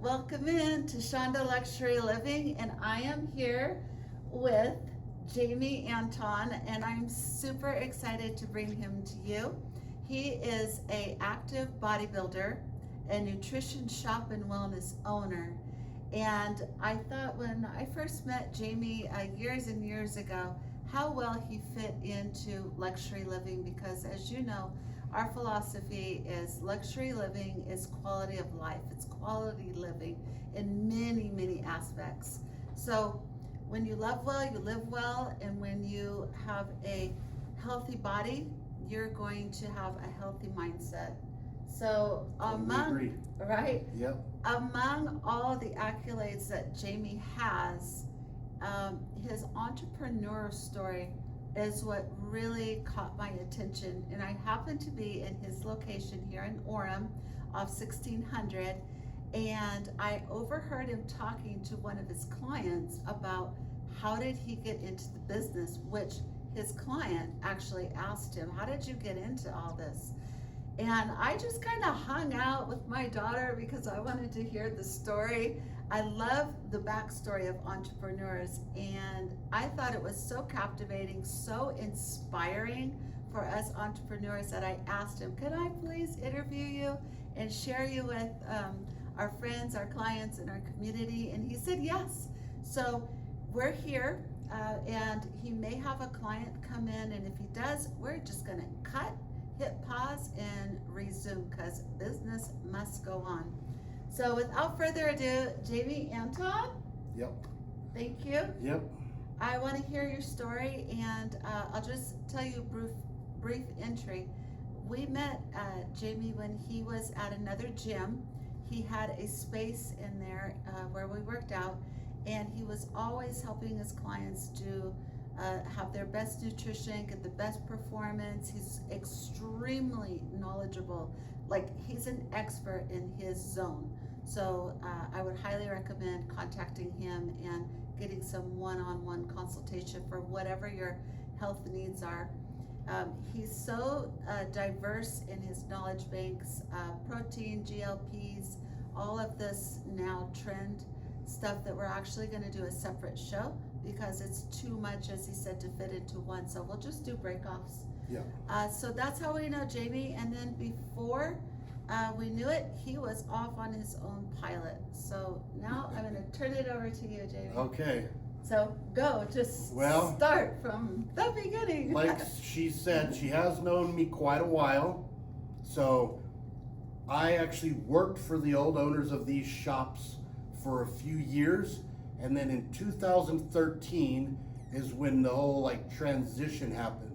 Welcome in to Chanda Luxury Living, and I am here with Jamie Anton, and I'm super excited to bring him to you. He is a active bodybuilder, a nutrition shop and wellness owner, and I thought when I first met Jamie years and years ago, how well he fit into luxury living, because as you know, our philosophy is luxury living is quality of life. It's quality living in many, many aspects. So when you love well, you live well, and when you have a healthy body, you're going to have a healthy mindset. So Agree. right? Yep. Among all the accolades that Jamie has, his entrepreneur story is what really caught my attention. And I happened to be in his location here in Orem off 1600, and I overheard him talking to one of his clients about how did he get into the business, which his client actually asked him, how did you get into all this? And I just kind of hung out with my daughter because I wanted to hear the story. I love the backstory of entrepreneurs, and I thought it was so captivating, so inspiring for us entrepreneurs that I asked him, could I please interview you and share you with our friends, our clients, and our community? And he said yes. So we're here, and he may have a client come in, and if he does, we're just gonna hit pause and resume, because business must go on. So without further ado, Jamie Anton. Yep. Thank you. Yep. I want to hear your story, and I'll just tell you a brief entry. We met Jamie when he was at another gym. He had a space in there where we worked out, and he was always helping his clients have their best nutrition, get the best performance. He's extremely knowledgeable. Like, he's an expert in his zone. So I would highly recommend contacting him and getting some one-on-one consultation for whatever your health needs are. He's so diverse in his knowledge banks, protein, GLPs, all of this now trend stuff that we're actually going to do a separate show because it's too much, as he said, to fit into one. So we'll just do break-offs. Yeah. So that's how we know Jamie. And then before we knew it, he was off on his own pilot. So now I'm going to turn it over to you, Jamie. Okay. So go, just start from the beginning. Like she said, she has known me quite a while. So I actually worked for the old owners of these shops for a few years. And then in 2013 is when the whole transition happened.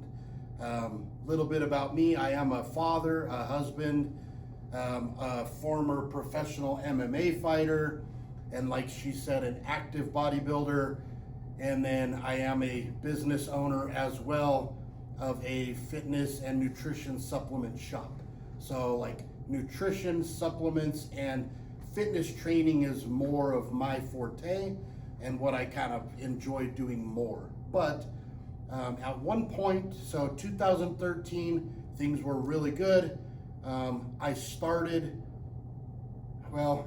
Little bit about me: I am a father, a husband, a former professional MMA fighter, and like she said, an active bodybuilder. And then I am a business owner as well of a fitness and nutrition supplement shop. So nutrition, supplements, and fitness training is more of my forte and what I kind of enjoy doing more. But at one point, so 2013, things were really good. I started, how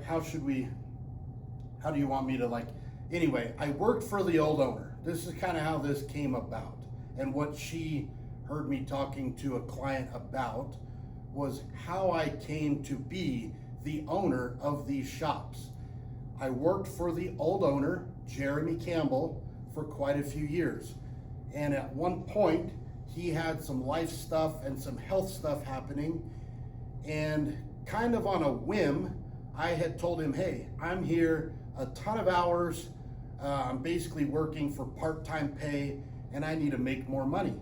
do you want me to anyway, I worked for the old owner. This is kind of how this came about. And what she heard me talking to a client about was how I came to be the owner of these shops. I worked for the old owner, Jeremy Campbell, for quite a few years. And at one point, he had some life stuff and some health stuff happening. And kind of on a whim, I had told him, hey, I'm here a ton of hours. I'm basically working for part-time pay, and I need to make more money.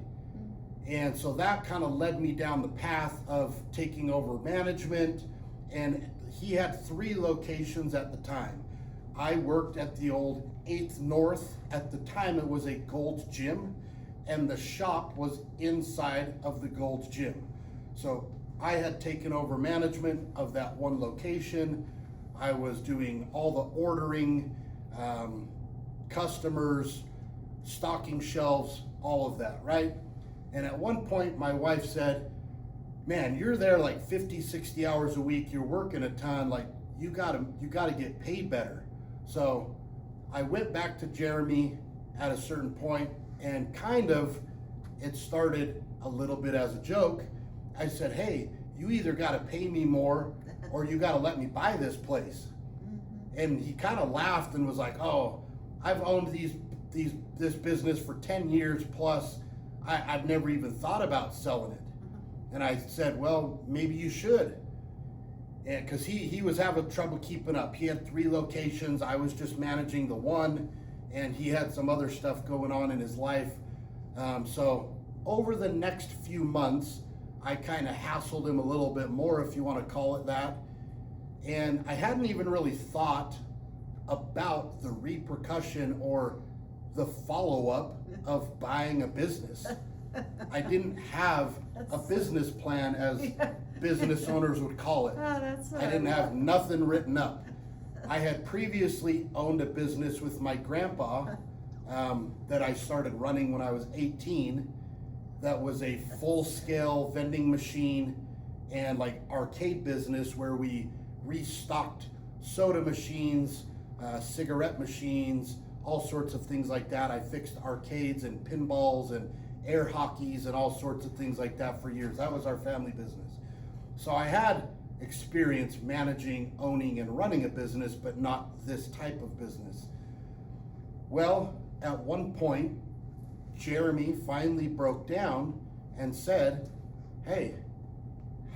And so that kind of led me down the path of taking over management. And he had 3 locations at the time. I worked at the old 8th North. At the time, it was a Gold's Gym, and the shop was inside of the Gold's Gym. So I had taken over management of that one location. I was doing all the ordering, customers, stocking shelves, all of that, right? And at one point, my wife said, man, you're there 50, 60 hours a week. You're working a ton. you gotta get paid better. So I went back to Jeremy at a certain point, and kind of it started a little bit as a joke. I said, hey, you either gotta pay me more or you gotta let me buy this place. And he kind of laughed and was like, oh, I've owned this business for 10 years plus. I've never even thought about selling it. And I said, well, maybe you should. And because he was having trouble keeping up. He had 3 locations. I was just managing the one, and he had some other stuff going on in his life. So over the next few months, I kind of hassled him a little bit more, if you want to call it that. And I hadn't even really thought about the repercussion or the follow-up of buying a business. I didn't have a business plan, as business owners would call it. Oh, that's I didn't have nothing written up. I had previously owned a business with my grandpa that I started running when I was 18. That was a full-scale vending machine and like arcade business where we restocked soda machines, cigarette machines, all sorts of things like that. I fixed arcades and pinballs and air hockeys and all sorts of things like that for years. That was our family business. So I had experience managing, owning, and running a business, but not this type of business. Well, at one point, Jeremy finally broke down and said, hey,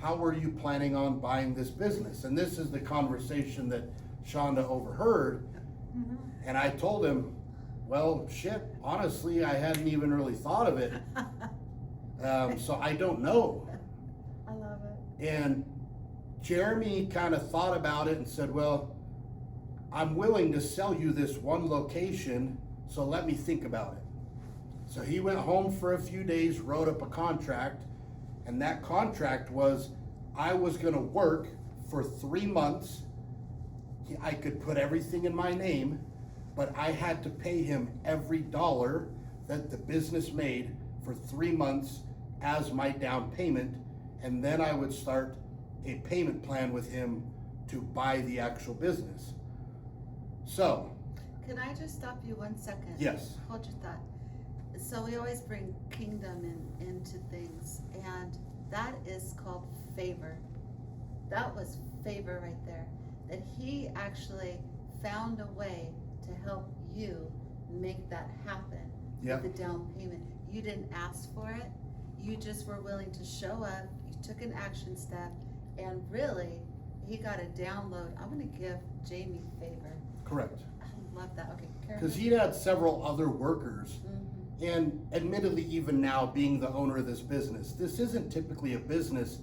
how are you planning on buying this business? And this is the conversation that Chanda overheard. And I told him, well, shit, honestly, I hadn't even really thought of it. So I don't know. I love it. And Jeremy kind of thought about it and said, well, I'm willing to sell you this one location, so let me think about it. So he went home for a few days, wrote up a contract, and that contract was I was gonna work for 3 months. I could put everything in my name, but I had to pay him every dollar that the business made for 3 months as my down payment, and then I would start a payment plan with him to buy the actual business. So, Can I just stop you 1 second? yes, Hold your thought. So we always bring kingdom into things, and that is called favor. That was favor right there. That he actually found a way to help you make that happen. yeah, The down payment. You didn't ask for it. You just were willing to show up. You took an action step, and really, he got a download. I'm going to give Jamie favor. correct. I love that. Okay, Karen. Because he had several other workers. And admittedly, even now, being the owner of this business, this isn't typically a business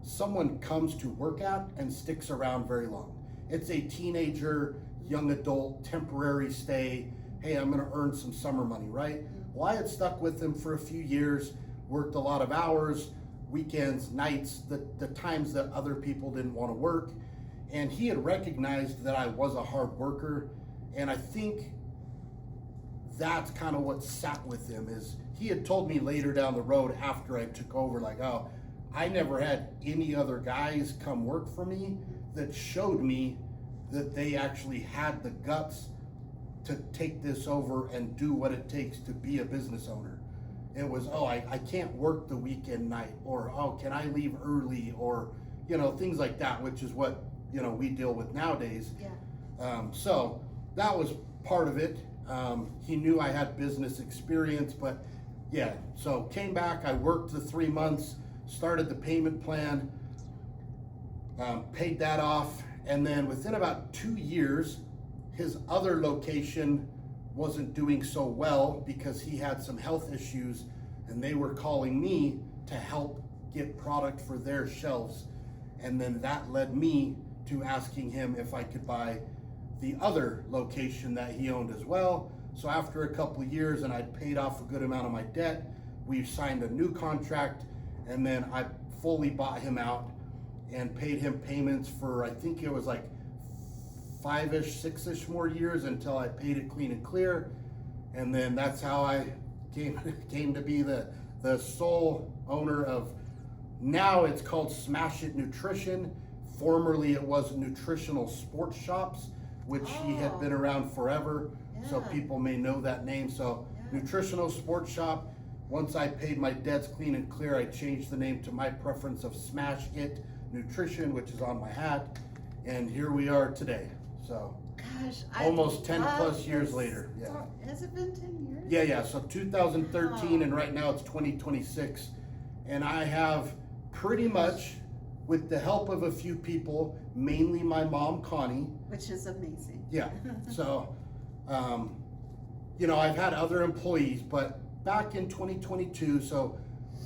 someone comes to work at and sticks around very long. It's a teenager, young adult, temporary stay. Hey, I'm gonna earn some summer money, right? Well, I had stuck with him for a few years, worked a lot of hours, weekends, nights, the times that other people didn't want to work. And he had recognized that I was a hard worker. And I think that's kind of what sat with him. Is he had told me later down the road after I took over, like, oh, I never had any other guys come work for me that showed me that they actually had the guts to take this over and do what it takes to be a business owner. It was, oh, I can't work the weekend night, or, oh, can I leave early, or, things like that, which is what, we deal with nowadays. Yeah. So that was part of it. He knew I had business experience, but yeah, so came back, I worked the 3 months, started the payment plan, paid that off, and then within about 2 years, his other location wasn't doing so well because he had some health issues, and they were calling me to help get product for their shelves. And then that led me to asking him if I could buy the other location that he owned as well. So after a couple of years and I'd paid off a good amount of my debt, we signed a new contract, and then I fully bought him out and paid him payments for, I think it was like 5-ish, 6-ish more years until I paid it clean and clear. And then that's how I came to be the sole owner of, now it's called Smash It Nutrition, Formerly, it was Nutritional Sports Shops, which he had been around forever, so Yeah. people may know that name. So Yeah. Nutritional Sports Shop. Once I paid my debts clean and clear, I changed the name to my preference of Smash It Nutrition, which is on my hat, and here we are today. So Gosh, almost 10 love plus years this later. Yeah. story. Has it been 10 years? Yeah. So 2013, Wow. and right now it's 2026, and I have pretty much, with the help of a few people, mainly my mom, Connie. Which is amazing. Yeah. So, I've had other employees, but back in 2022, so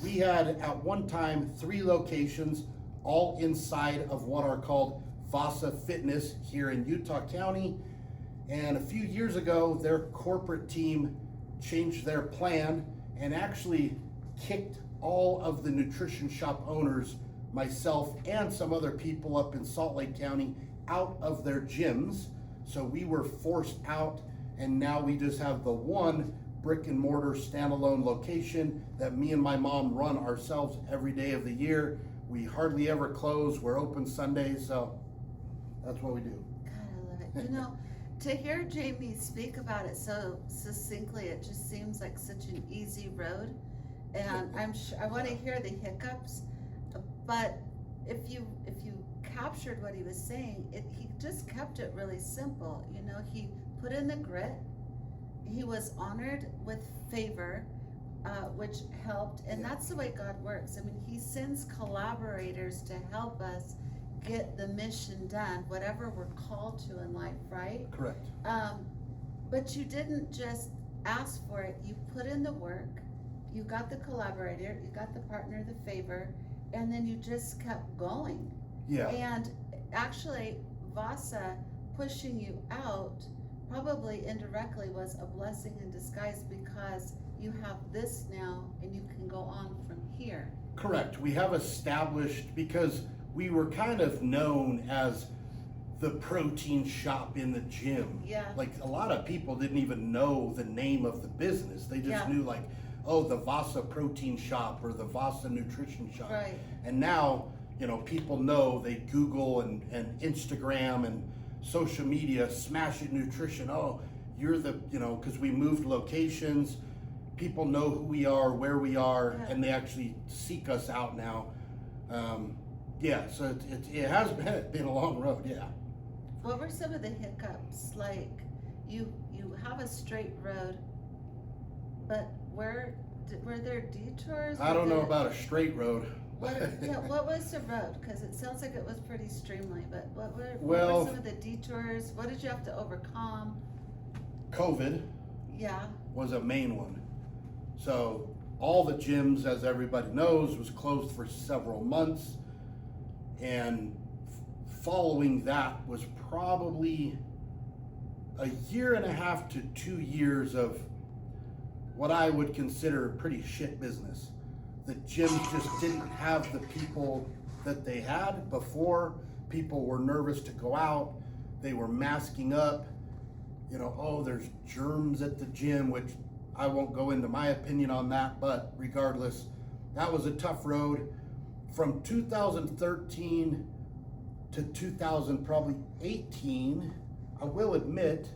we had at one time 3 locations, all inside of what are called Vasa Fitness here in Utah County. And a few years ago, their corporate team changed their plan and actually kicked all of the nutrition shop owners, myself and some other people up in Salt Lake County, out of their gyms. So we were forced out, and now we just have the one brick and mortar standalone location that me and my mom run ourselves every day of the year. We hardly ever close. We're open Sundays, so that's what we do. God, I love it. To hear Jamie speak about it so succinctly, it just seems like such an easy road. And I'm sure I want to hear the hiccups, but if you captured what he was saying, he just kept it really simple. He put in the grit. He was honored with favor, which helped, and that's the way God works. I mean, he sends collaborators to help us get the mission done, whatever we're called to in life, right? Correct. But you didn't just ask for it. You put in the work. You got the collaborator. You got the partner, the favor, and then you just kept going. Yeah. And actually, Vasa pushing you out probably indirectly was a blessing in disguise, because you have this now and you can go on from here. Correct. We have established, because we were kind of known as the protein shop in the gym. Yeah. Like, a lot of people didn't even know the name of the business. They just Yeah. knew, like, oh, the Vasa protein shop or the Vasa nutrition shop. Right. And now, people know, they Google and Instagram and social media, Smash It Nutrition. Oh, you're the, because we moved locations. People know who we are, where we are, Yeah. and they actually seek us out now. So it has been a long road, yeah. What were some of the hiccups? Like, you have a straight road, but were there detours? I don't know about a straight road. What was the road? Because it sounds like it was pretty streamlined, but what Well- were some of the detours? What did you have to overcome? COVID Yeah, was a main one. So all the gyms, as everybody knows, was closed for several months. And following that was probably a year and a half to 2 years of what I would consider pretty shit business. The gyms just didn't have the people that they had before. People were nervous to go out. They were masking up. Oh, there's germs at the gym, which I won't go into my opinion on that, but regardless, that was a tough road. From 2013 to 2018, I will admit,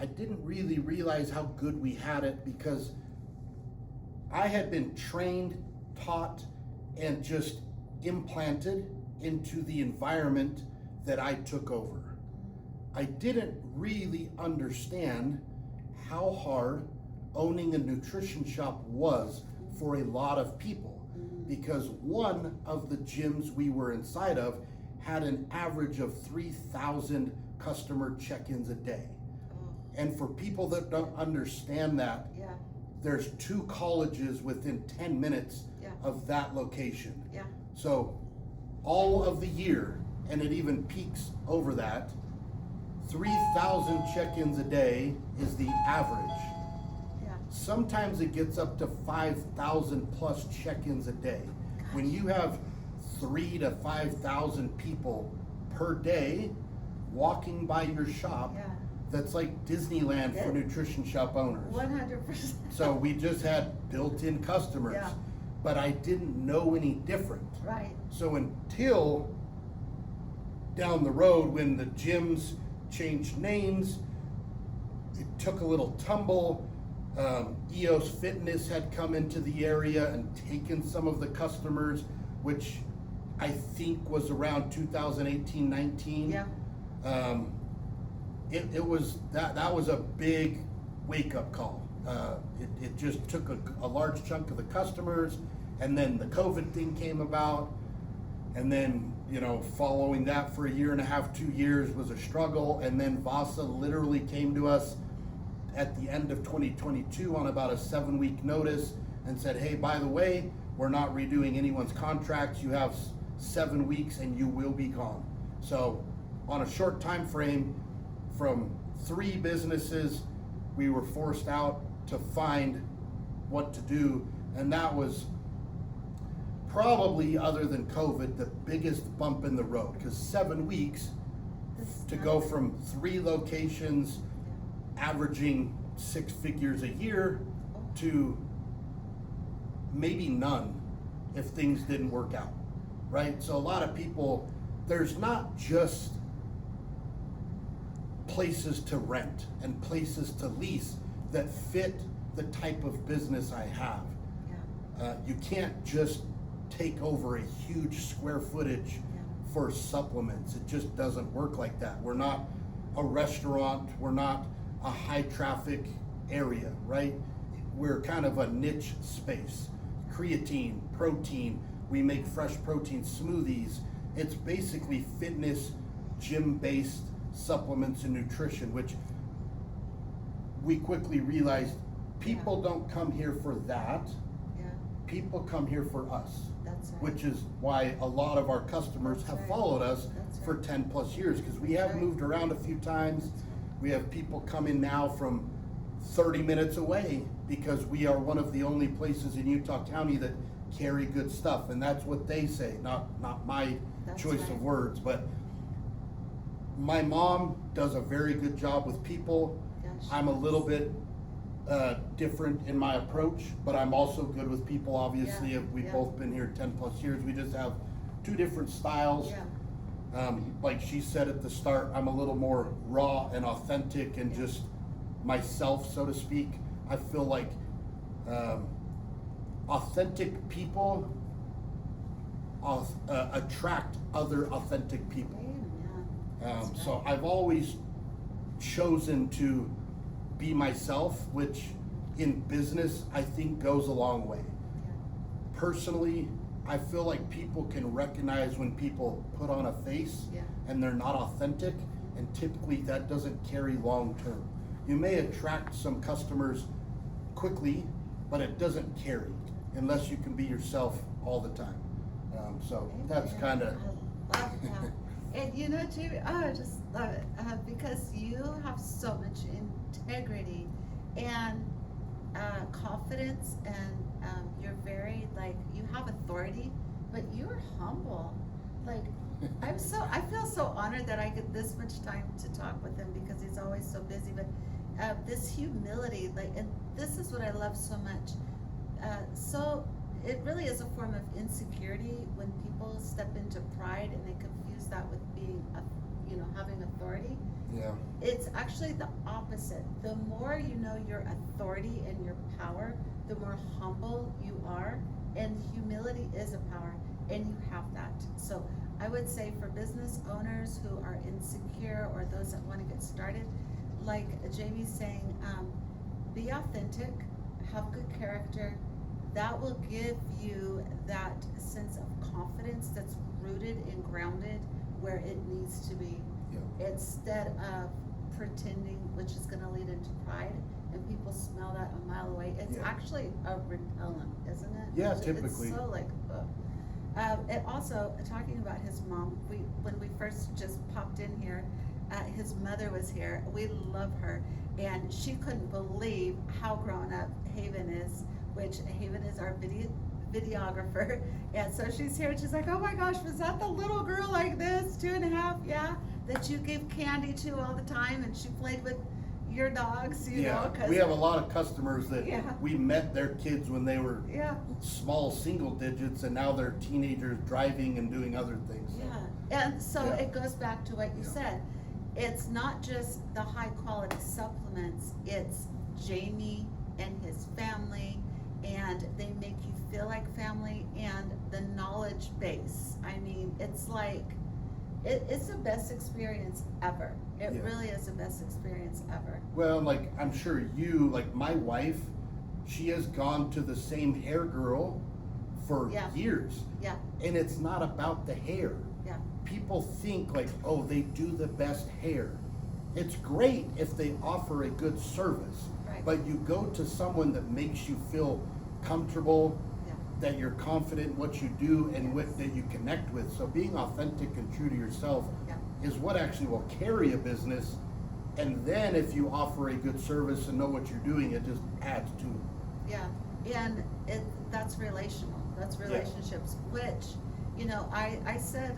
I didn't really realize how good we had it, because I had been trained, taught, and just implanted into the environment that I took over. I didn't really understand how hard owning a nutrition shop was for a lot of people, because one of the gyms we were inside of had an average of 3,000 customer check-ins a day. And for people that don't understand that, yeah, there's 2 colleges within 10 minutes Yeah. of that location. yeah. So all of the year, and it even peaks over that, 3,000 check-ins a day is the average. Yeah. Sometimes it gets up to 5,000 plus check-ins a day. When you have 3,000 to 5,000 people per day walking by your shop, Yeah. that's like Disneyland for Yeah. nutrition shop owners. 100%. So we just had built-in customers, Yeah. but I didn't know any different. Right. So until down the road, when the gyms changed names, it took a little tumble. EOS Fitness had come into the area and taken some of the customers, which I think was around 2018-19. Yeah. It was that was a big wake up call. It just took a large chunk of the customers, and then the COVID thing came about, and then, you know, following that for a year and a half, 2 years was a struggle, and then Vasa literally came to us at the end of 2022 on about a 7-week notice and said, hey, by the way, we're not redoing anyone's contracts. You have 7 weeks and you will be gone. So on a short time frame, from 3 businesses, we were forced out to find what to do, and that was probably, other than COVID, the biggest bump in the road, because 7 weeks to go from 3 locations averaging 6 figures a year to maybe none if things didn't work out, right? So a lot of people, there's not just places to rent and places to lease that fit the type of business I have. You can't just take over a huge square footage for supplements. It just doesn't work like that. We're not a restaurant, we're not a high traffic area, right? We're kind of a niche space. Creatine, protein, we make fresh protein smoothies. It's basically fitness, gym-based supplements and nutrition, which we quickly realized people don't come here for that. People come here for us. That's right. Which is why a lot of our customers That's have right. followed us That's for right. 10 plus years, because we have That's right. moved around a few times. We have people come in now from 30 minutes away because we are one of the only places in Utah County that carry good stuff, and that's what they say, not my That's choice right. of words. But my mom does a very good job with people. Yeah, she I'm a does. little bit different in my approach, but I'm also good with people. Obviously, Yeah, we've yeah. both been here 10 plus years. We just have 2 different styles. Yeah. Like she said at the start, I'm a little more raw and authentic and Yeah. just myself, so to speak. I feel like authentic people attract other authentic people. Amen. That's So right. I've always chosen to be myself, which in business I think goes a long way. Personally, I feel like people can recognize when people put on a face Yeah. and they're not authentic, and typically that doesn't carry long term. You may attract some customers quickly, but it doesn't carry unless you can be yourself all the time. So that's Amen. kind of. I love that. And you know, Jamie, I just love it because you have so much integrity and confidence, and you're very, like, you have authority, but you're humble. Like, I feel so honored that I get this much time to talk with him because he's always so busy. But this humility, like, and this is what I love so much. So it really is a form of insecurity when people step into pride and they confuse that with being, having authority. Yeah. It's actually the opposite. The more you know your authority and your power, the more humble you are, and humility is a power, and you have that. So I would say for business owners who are insecure or those that want to get started, like Jamie's saying, be authentic, have good character. That will give you that sense of confidence that's rooted and grounded where it needs to be. Yeah. Instead of pretending, which is gonna lead into pride, and people smell that a mile away. It's Yeah. actually a repellent, isn't it? Yeah, It's typically. so like, ugh. And also, talking about his mom, when we first just popped in here, his mother was here. We love her, and she couldn't believe how grown up Haven is, which Haven is our videographer. And so she's here and she's like, oh my gosh, was that the little girl like this, 2.5? Yeah, that you give candy to all the time, and she played with your dogs, you know, 'cause we have a lot of customers that Yeah. we met their kids when they were yeah, small single digits, and now they're teenagers driving and doing other things. So. yeah. And so Yeah. it goes back to what you Yeah. said. It's not just the high quality supplements, it's Jamie and his family, and they make you feel like family, and the knowledge base. I mean, it's like, it's the best experience ever. It Yeah. really is the best experience ever. Well, like, I'm sure you, like my wife, she has gone to the same hair girl for Yeah. years. Yeah, And it's not about the hair. yeah, People think like, oh, they do the best hair. It's great if they offer a good service, right. but you go to someone that makes you feel comfortable, Yeah, that you're confident in what you do and Yes. with that you connect with. So being authentic and true to yourself yeah, is what actually will carry a business. And then if you offer a good service and know what you're doing, it just adds to it. yeah. And that's relational, that's relationships, which, you know, I said,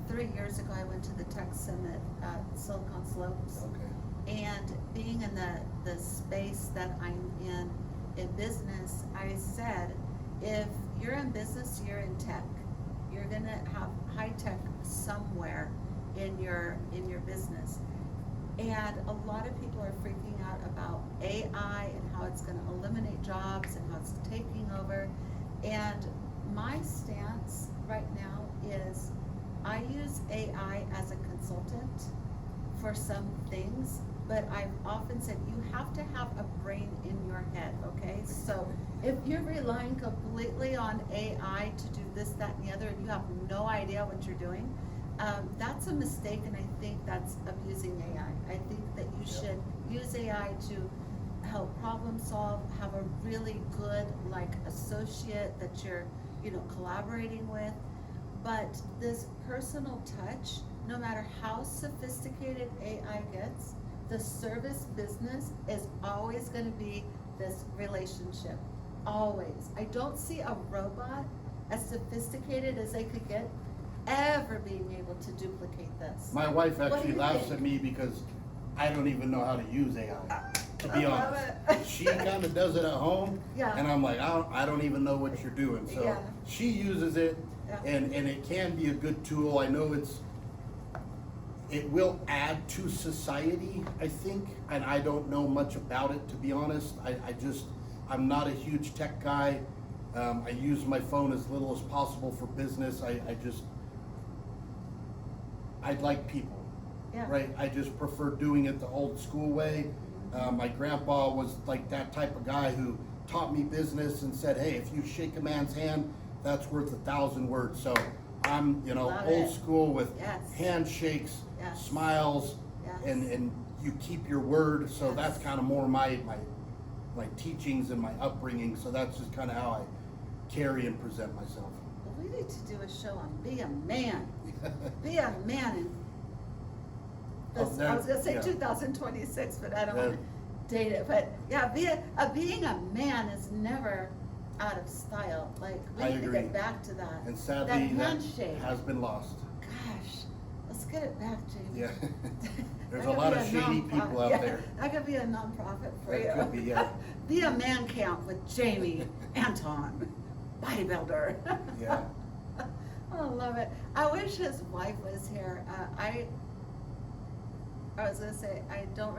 3 years ago, I went to the Tech Summit, Silicon Slopes. Okay. And being in the space that I'm in business, I said, if you're in business, you're in tech. You're gonna have high tech somewhere in your business. And a lot of people are freaking out about AI and how it's gonna eliminate jobs and how it's taking over. And my stance right now is I use AI as a consultant for some things, but I've often said you have to have a brain in your head, okay? So if you're relying completely on AI to do this, that, and the other, and you have no idea what you're doing, that's a mistake, and I think that's abusing AI. I think that you should use AI to help problem solve, have a really good, like, associate that you're, you know, collaborating with. But this personal touch, no matter how sophisticated AI gets, the service business is always gonna be this relationship, always. I don't see a robot, as sophisticated as they could get, ever being able to duplicate this. My wife What do actually you laughs think? at me because I don't even know how to use AI, to be I love honest. it. She kind of does it at home, Yeah. and I'm like, I don't even know what you're doing. So Yeah. she uses it, Yeah. and it can be a good tool. I know it will add to society, I think, and I don't know much about it, to be honest. I'm not a huge tech guy. I use my phone as little as possible for business. I like people. Yeah. Right, I just prefer doing it the old school way. My grandpa was like that type of guy who taught me business and said, hey, if you shake a man's hand, that's worth 1,000 words. So I'm, Love old it. school with Yes. handshakes, Yes. smiles, Yes. and you keep your word. So Yes. that's kind of more my teachings and my upbringing. So that's just kind of how I carry and present myself. Well, we need to do a show on be a man. Be a man in Oh, this, there- I was gonna say yeah. 2026, but I don't Yeah. wanna date it, but yeah, being a man is never out of style, like, we I need to agree. get back to that. And That sadly, that handshake, has been lost. gosh, let's get it back, Jamie. Yeah. There's That a could lot be of a shady nonprofit. people out Yeah, there. That could be a nonprofit for you. That could be, yeah. Be a man camp with Jamie Anton, bodybuilder. Yeah. I love it. I wish his wife was here. I was gonna say, I don't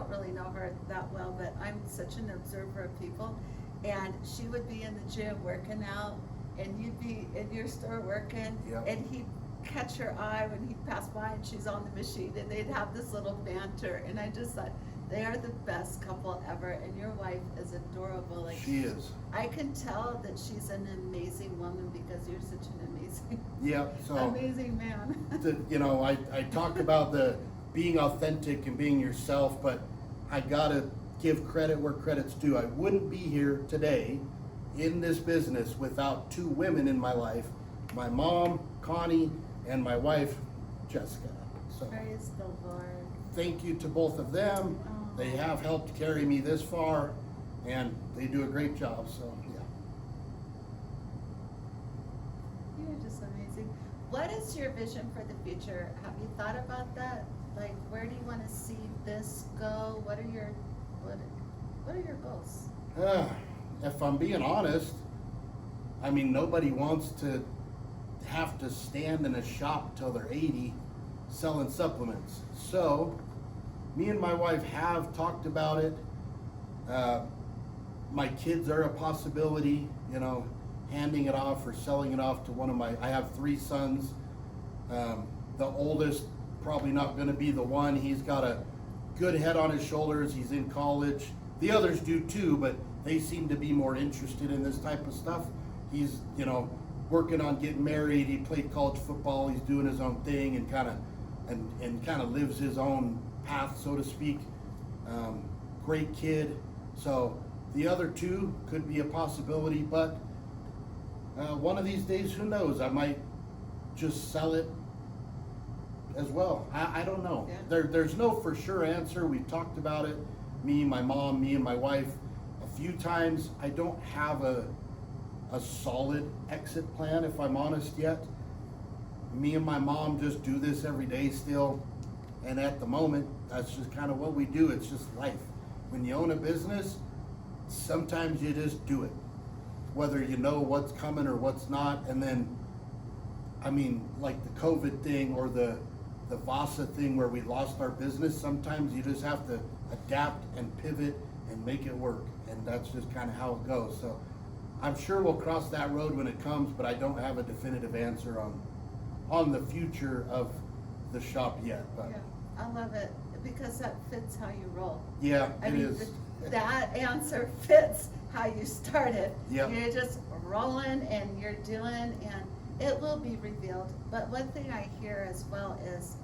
really know her that well, but I'm such an observer of people. And she would be in the gym working out, and you'd be in your store working, Yep. and he'd catch her eye when he'd pass by and she's on the machine, and they'd have this little banter, and I just thought, they are the best couple ever, and your wife is adorable. Like, She is. I can tell that she's an amazing woman because you're such an amazing, Yeah, so, amazing man. I talk about the being authentic and being yourself, but I gotta give credit where credit's due. I wouldn't be here today in this business without two women in my life, my mom, Connie, and my wife, Jessica. So Praise the Lord. thank you to both of them. Oh. They have helped carry me this far, and they do a great job, so, yeah. You're just amazing. What is your vision for the future? Have you thought about that? Like, where do you want to see this go? What are your goals? If I'm being honest, I mean, nobody wants to have to stand in a shop till they're 80 selling supplements. So me and my wife have talked about it. My kids are a possibility, you know, handing it off or selling it off to I have 3 sons. The oldest probably not going to be the one. He's got a good head on his shoulders. He's in college. The others do too, but they seem to be more interested in this type of stuff. He's, you know, working on getting married. He played college football. He's doing his own thing and kind of lives his own path, so to speak. Great kid. So the other 2 could be a possibility, but one of these days, who knows? I might just sell it as well. I don't know. Yeah. There's no for sure answer. We've talked about it, me, my mom, me and my wife, a few times. I don't have a solid exit plan, if I'm honest, yet. Me and my mom just do this every day still, and at the moment, that's just kind of what we do. It's just life. When you own a business, sometimes you just do it, whether you know what's coming or what's not. And then, I mean, like the COVID thing or the Vasa thing where we lost our business, sometimes you just have to adapt and pivot and make it work. And that's just kind of how it goes. So I'm sure we'll cross that road when it comes, but I don't have a definitive answer on the future of the shop yet. But Yeah, I love it because that fits how you roll. yeah, I it mean, is. that answer fits how you started. Yep. You're just rolling and you're doing, and it will be revealed. But one thing I hear as well is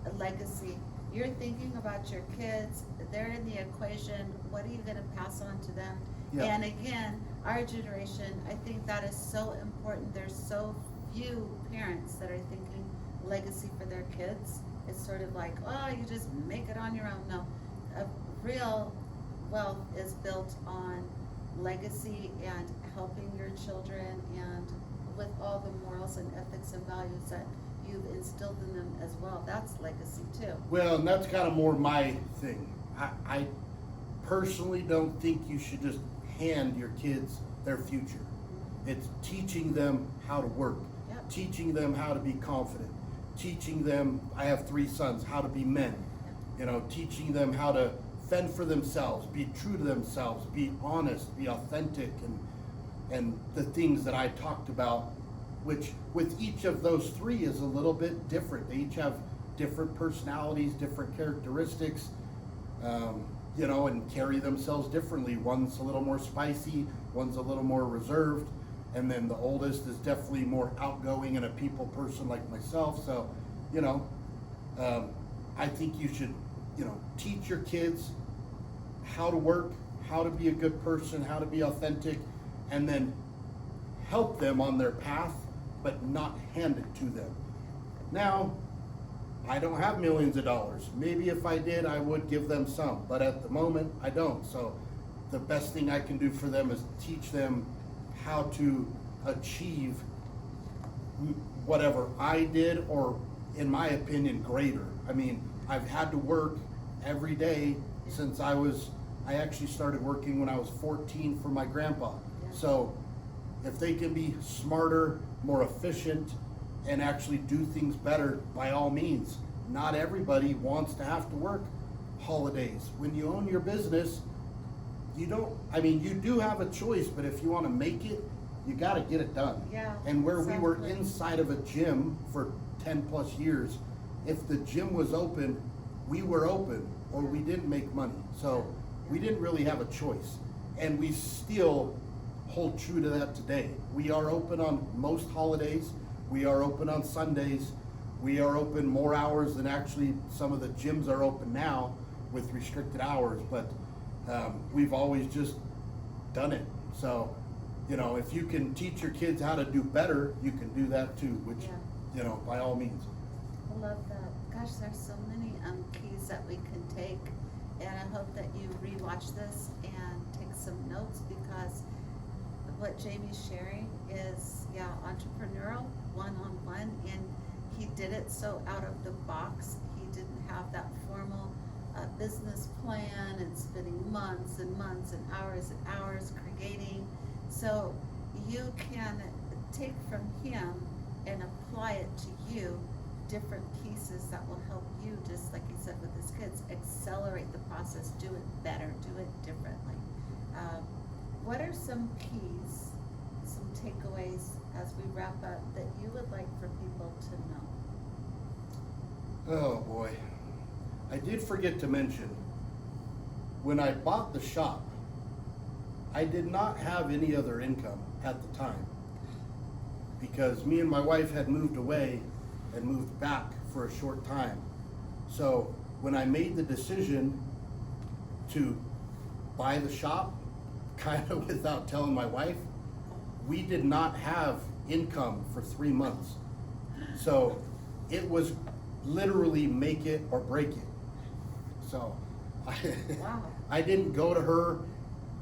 a legacy. You're thinking about your kids, they're in the equation, what are you gonna pass on to them? Yep. And again, our generation, I think that is so important. There's so few parents that are thinking legacy for their kids. It's sort of like, oh, you just make it on your own. No, a real wealth is built on legacy and helping your children, and with all the morals and ethics and values that you've instilled in them as well. That's legacy too. Well, and that's kind of more my thing. I personally don't think you should just hand your kids their future. It's teaching them how to work, Yep. teaching them how to be confident, teaching them, I have 3 sons, how to be men, you know, teaching them how to fend for themselves, be true to themselves, be honest, be authentic, and the things that I talked about, which with each of those 3 is a little bit different. They each have different personalities, different characteristics, you know, and carry themselves differently. One's a little more spicy, one's a little more reserved, and then the oldest is definitely more outgoing and a people person like myself. So, you know, I think you should, you know, teach your kids how to work, how to be a good person, how to be authentic, and then help them on their path, but not hand it to them. Now, I don't have millions of dollars. Maybe if I did, I would give them some, but at the moment, I don't. So the best thing I can do for them is teach them how to achieve whatever I did, or in my opinion, greater. I mean, I've had to work every day since I actually started working when I was 14 for my grandpa. Yeah. So if they can be smarter, more efficient, and actually do things better, by all means. Not everybody wants to have to work holidays. When you own your business, you do have a choice, but if you want to make it, you got to get it done. Yeah, And where we were exactly. inside of a gym for 10 plus years, if the gym was open, we were open, or we didn't make money. So we didn't really have a choice. And we still hold true to that today. We are open on most holidays. We are open on Sundays. We are open more hours than actually some of the gyms are open now with restricted hours, but we've always just done it. So, you know, if you can teach your kids how to do better, you can do that too, which, Yeah. you know, by all means. I love that. Gosh, there's so many keys that we can take, and I hope that you rewatch this and take some notes, because what Jamie's sharing is, entrepreneurial, one-on-one, and he did it so out of the box. He didn't have that formal business plan and spending months and months and hours creating. So you can take from him and apply it to you, different pieces that will help you, just like you said with his kids, accelerate the process, do it better, do it differently. What are some keys, some takeaways as we wrap up that you would like for people to know? Oh boy. I did forget to mention, when I bought the shop, I did not have any other income at the time, because me and my wife had moved away and moved back for a short time. So when I made the decision to buy the shop, kind of without telling my wife, we did not have income for 3 months. So it was literally make it or break it. So Wow. I didn't go to her.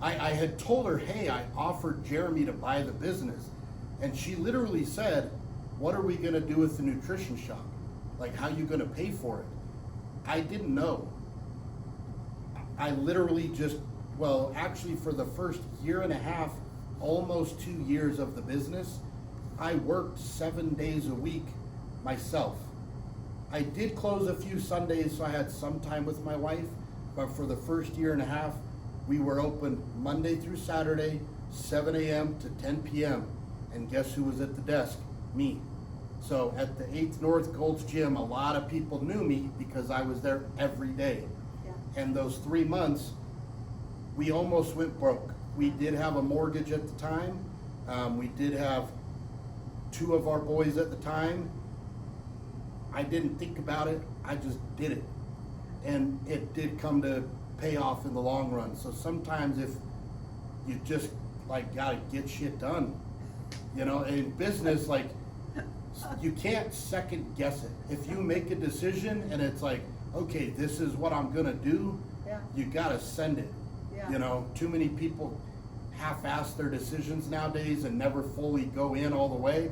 I had told her, hey, I offered Jeremy to buy the business. And she literally said, what are we gonna do with the nutrition shop? Like, how you gonna pay for it? I didn't know. I literally just, well, actually for the first year and a half, almost 2 years of the business, I worked 7 days a week myself. I did close a few Sundays, so I had some time with my wife, but for the first year and a half, we were open Monday through Saturday, 7 a.m. to 10 p.m. And guess who was at the desk? Me. So at the 8th North Gold's Gym, a lot of people knew me because I was there every day. Yeah. And those 3 months, we almost went broke. We did have a mortgage at the time. We did have 2 of our boys at the time. I didn't think about it, I just did it. And it did come to pay off in the long run. So sometimes if you just like gotta get shit done, you know, in business, like you can't second guess it. If you make a decision and it's like, okay, this is what I'm gonna do, Yeah. you gotta send it. Yeah. You know, too many people half-ass their decisions nowadays and never fully go in all the way.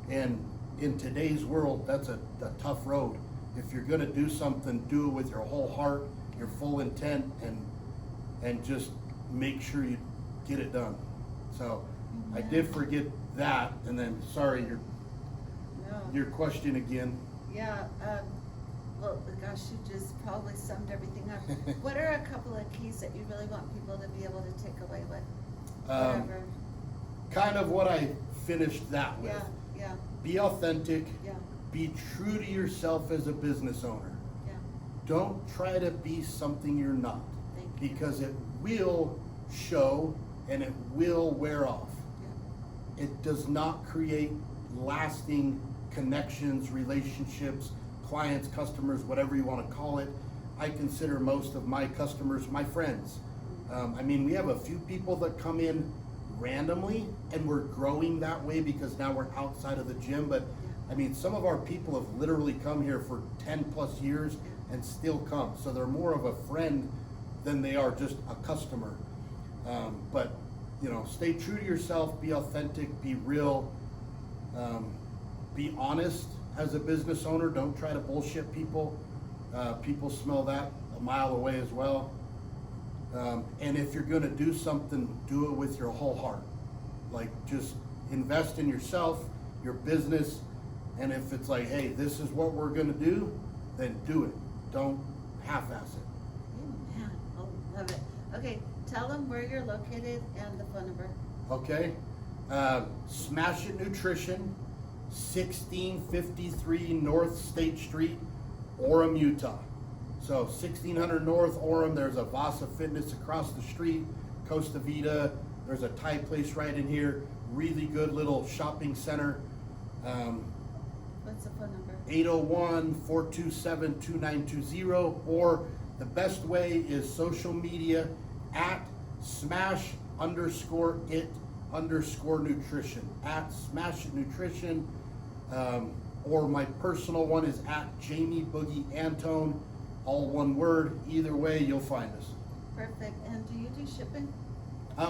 And in today's world, that's a tough road. If you're gonna do something, do it with your whole heart, your full intent, and just make sure you get it done. So I did forget that, and then, sorry, No. your question again. Yeah, well, gosh, you just probably summed everything up. What are a couple of keys that you really want people to be able to take away with? Whatever. Kind of what I finished that with. Yeah, yeah, Be authentic, yeah, be true to yourself as a business owner. yeah. Don't try to be something you're not, Thank you. because it will show and it will wear off. Yeah. It does not create lasting connections, relationships, clients, customers, whatever you want to call it. I consider most of my customers my friends. I mean, we have a few people that come in randomly, and we're growing that way because now we're outside of the gym. But I mean, some of our people have literally come here for 10 plus years and still come. So they're more of a friend than they are just a customer. But you know, stay true to yourself, be authentic, be real, be honest as a business owner. Don't try to bullshit people. People smell that a mile away as well. And if you're gonna do something, do it with your whole heart. Like, just invest in yourself, your business, and if it's like, hey, this is what we're gonna do, then do it. Don't half-ass it. Amen. Oh, love it. Okay, tell them where you're located and the phone number. Okay? Smash It Nutrition, 1653 North State Street, Orem, Utah. So 1600 North Orem, there's a Vasa Fitness across the street, Costa Vida, there's a Thai place right in here, really good little shopping center. What's the phone number? 801-427-2920, or the best way is social media at @smash_it_nutrition, at Smash It Nutrition, or my personal one is at Jamie Boogie Antone, all one word. Either way, you'll find us. Perfect. And do you do shipping?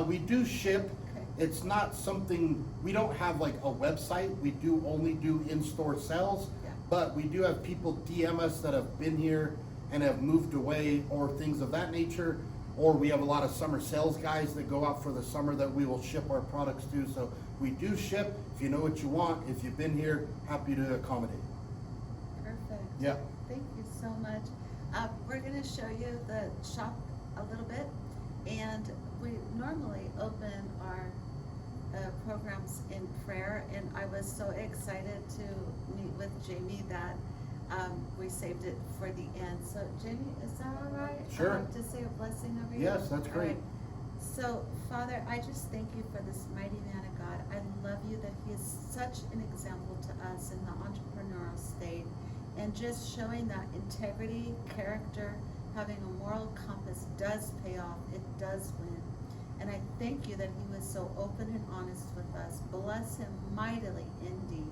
We do ship. Okay. It's not something, we don't have like a website. We do only do in-store sales. Yeah. But we do have people DM us that have been here and have moved away or things of that nature. Or we have a lot of summer sales guys that go out for the summer that we will ship our products to. So We do ship. If you know what you want, if you've been here, happy to accommodate. Perfect. Yeah. Thank you so much. We're going to show you the shop a little bit, and we normally open our programs in prayer, and I was so excited to meet with Jamie that we saved it for the end. So Jamie, is that all right? Sure. To say a blessing over you? Yes, that's All great. right. So Father, I just thank you for this mighty man of God. I love you that he is such an example to us in the entrepreneurial state, and just showing that integrity, character, having a moral compass does pay off. It does win. And I thank you that he was so open and honest with us. Bless him mightily indeed.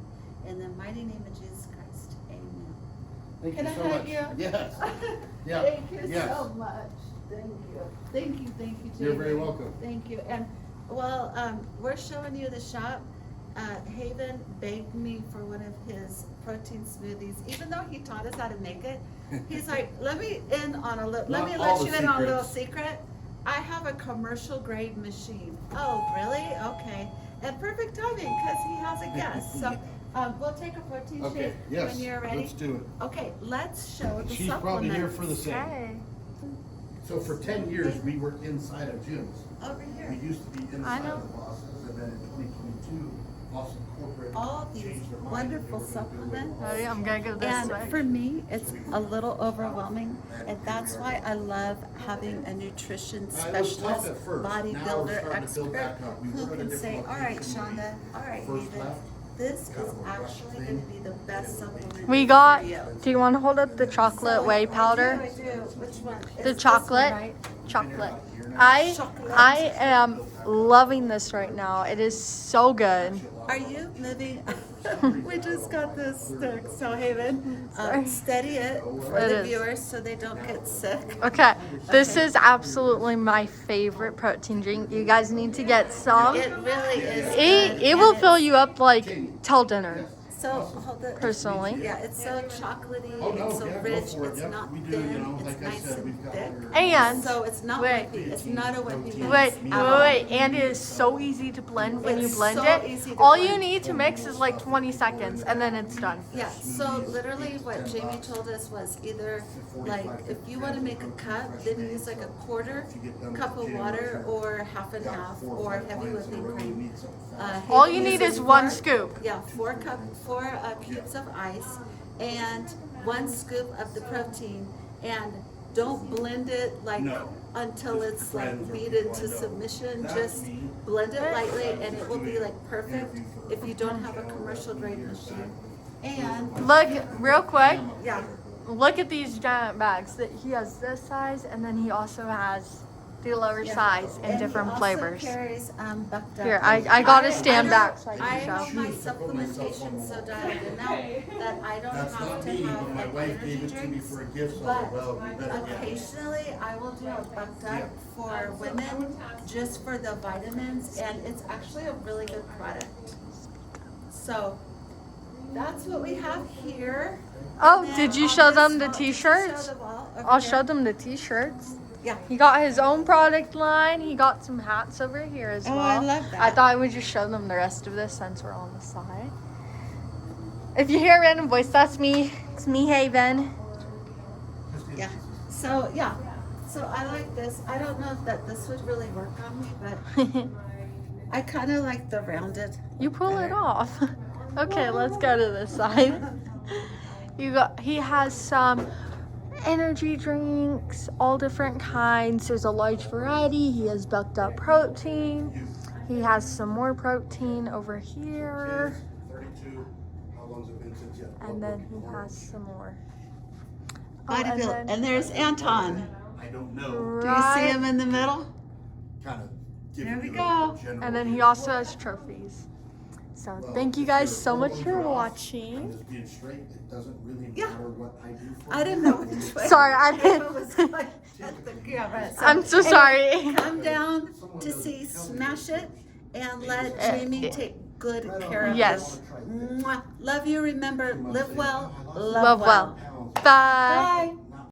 In the mighty name of Jesus Christ. Amen. Thank Can you I so hug much. you? Yes. Yeah. Thank you Yes. so much. Thank you. Thank you, Jamie. You're very welcome. Thank you. And well, we're showing you the shop. Haven begged me for one of his protein smoothies, even though he taught us how to make it. He's like, let me let me Not all let you the in on a little secrets. secret. I have a commercial grade machine. Oh, really? Okay. And perfect timing because he has a guest. So we'll take a protein Okay, shake yes, when you're ready. let's do it. Okay, let's show the She's supplements. probably here for the same. Okay. So for 10 years, we worked inside of gyms. Over We here. used to be I inside know. of Boston, and then in 2022, Boston Corporate All these changed their mind. wonderful They were gonna do away with supplements. all Ready? I'm gonna go this And way. for me, it's a little overwhelming, and that's why I love having a nutrition It was tough specialist, at first. Now we're bodybuilder starting to build expert back up. We who were at a can different say, all right, location when Chanda, all right, first Haven, left. this Kind is of a rush actually thing. gonna be the best supplement We for got. you. Do you want to hold up the chocolate whey powder? I do. Which one? It's The this one, chocolate. right? Chocolate. Chocolate. I am loving this right now. It is so good. Are you moving? We just got this stick, so Haven, Sorry. steady it for It the is. viewers so they don't get sick. Okay, this is absolutely my favorite protein drink. You guys need to get some. It really is. good, It will and fill it's- you up like till dinner. So hold it. Personally. Yeah, it's so chocolatey, Oh, no, it's so yeah, go rich, for it. it's Yep, not we do, thin, you know, it's like I nice said, and we've got thick. our- And So it's not wait. wimpy, it's not a wimpy mix. Wait, at all. and it is so easy to blend when you It's blend so easy it. to All you blend. need to mix is like 20 seconds and then it's done. Yeah, so literally what Jamie told us was either like if you want to make a cup, then use like a quarter cup of water or half and half or heavy whipping cream. All Haven you need uses is one 4 scoop. Yeah, 4 cubes of ice and 1 scoop of the protein, and don't blend it like No. until Just it's like friends or beat people into I know. submission. That's Just me. blend it lightly and it will be like perfect if you don't have a commercial grade machine. And Look, real quick, yeah, look at these giant bags. That he has this size and then he also has the lower yeah. size in And different he flavors. Also carries bucked up. Here, I gotta stand I back don't- so I I can have show. my supplementation so dialed in now that I don't That's have not to me, have but my like wife energy gave it to me drinks. for a gift, so I But thought, well, we better get it. occasionally I will do a bucked up Yeah. for women just for the vitamins, and it's actually a really good product. So that's what we have here. Oh, And then did you on show this them the wall- did you t-shirts? show the wall over I'll there? show them the t-shirts. Yeah. He got his own product line. He got some hats over here as Oh, well. I love that. I thought I would just show them the rest of this since we're on the side. If you hear a random voice, that's me. It's me, Haven. Yeah. So yeah. So I like this. I don't know if this would really work on me, but I kind of like the rounded. You pull it better. off. Okay, let's go to this side. He has some energy drinks, all different kinds. There's a large variety. He has bucked up protein. He has some more protein over here. 32. How long's it been since you had And blood then he work has some more. Bodybuild. And there's Anton. I don't know. Do you see Right. him in the middle? Kind of. There we giving you go. a general And then he view. also has trophies. So Well, thank you if guys you're so much following for her off, watching. I'm just being straight. It doesn't really Yeah. matter what I do for I you. didn't know which way. Sorry, I didn't- It was like at the camera. So I'm so anyway, sorry. Come down to see Smash It and let Jamie take good care of Yes. you. Mwah. Love you. Remember, live well, Love well. Bye. Bye.